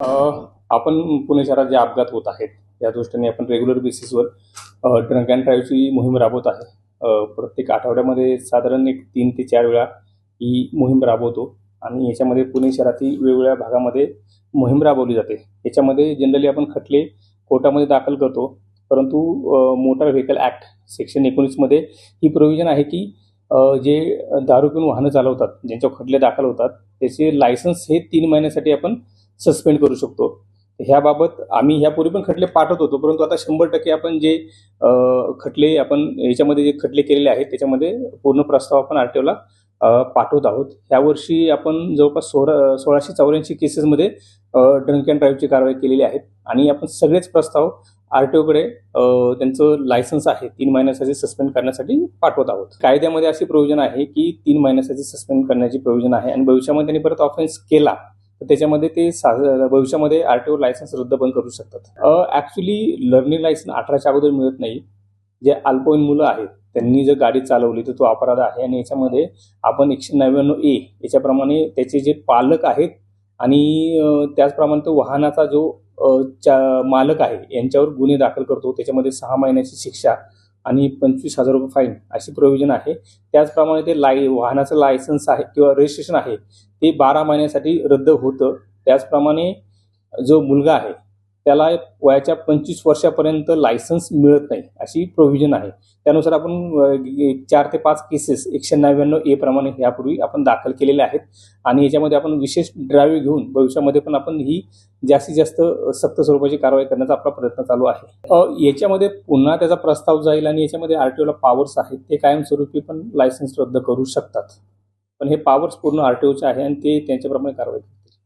आपण पुणे शहरात जे अपघात होत आहेत या दृष्टीने आपण रेग्युलर बेसिसवर ड्रंक अँड ड्राईव्हची मोहीम राबवत आहे. प्रत्येक आठवड्यामध्ये साधारण एक 3 ते 4 वेळा ही मोहीम राबवतो आणि याच्यामध्ये पुणे शहरातील वेगवेगळ्या भागामध्ये मोहीम राबवली जाते. याच्यामध्ये जनरली आपण खटले कोर्टामध्ये दाखल करतो, परंतु मोटार व्हेकल ॲक्ट सेक्शन 19 मध्ये ही प्रोव्हिजन आहे की जे दारू पिऊन वाहनं चालवतात, ज्यांच्यावर खटले दाखल होतात, त्याचे लायसन्स हे 3 महिन्यासाठी आपण सस्पेंड करू शकतो. ह्याबाबत आम्ही ह्यापूर्वी पण खटले पाठवत होतो, परंतु आता 100% आपण जे खटले आपण याच्यामध्ये जे खटले केलेले आहेत त्याच्यामध्ये पूर्ण प्रस्ताव आपण आरटीओला पाठवत आहोत. यावर्षी आपण जवळपास 1684 केसेसमध्ये ड्रंक अँड ड्राईव्हची कारवाई केलेली आहे आणि आपण सगळेच प्रस्ताव आरटीओकडे त्यांचं लायसन्स आहे 3 महिन्यासाठी सस्पेंड करण्यासाठी पाठवत आहोत. कायद्यामध्ये अशी प्रोव्हिजन आहे की 3 महिन्यासाठी सस्पेंड करण्याची प्रोव्हिजन आहे आणि भविष्यामध्ये त्यांनी परत ऑफेन्स केला तर त्याच्यामध्ये ते भविष्यामध्ये आरटीओ लायसन्स रद्द पण करू शकतात. ॲक्च्युली लर्निंग लायसन्स 18च्या अगोदर मिळत नाही. जे अल्पवयीन मुलं आहेत त्यांनी जर गाडी चालवली तर तो अपराध आहे आणि याच्यामध्ये आपण 199A याच्याप्रमाणे त्याचे जे पालक आहेत आणि त्याचप्रमाणे तो वाहनाचा जो मालक आहे यांच्यावर गुन्हे दाखल करतो. त्याच्यामध्ये 6 महिन्याची शिक्षा आणि 25,000 रुपये फाईन अशी प्रोव्हिजन आहे. त्याचप्रमाणे ते वाहनाचं लायसन्स आहे किंवा रजिस्ट्रेशन आहे ते 12 महिन्यासाठी रद्द होतं. त्याचप्रमाणे जो मुलगा आहे त्याला वयाच्या 25 वर्षापर्यंत लायसन्स मिळत नाही अशी प्रोव्हिजन आहे. त्यानुसार आपण 4 ते 5 केसेस 199A प्रमाणे यापूर्वी आपण दाखल केलेले आहेत आणि याच्यामध्ये आपण विशेष ड्राईव्ह घेऊन भविष्यामध्ये पण आपण ही जास्तीत जास्त सक्त स्वरूपाची कारवाई करण्याचा आपला प्रयत्न चालू आहे. याच्यामध्ये पुन्हा त्याचा प्रस्ताव जाईल आणि याच्यामध्ये आरटीओला पॉवर्स आहेत, ते कायमस्वरूपी पण लायसन्स रद्द करू शकतात. पण हे पॉवर्स पूर्ण आरटीओचे आहे आणि ते त्यांच्याप्रमाणे कारवाई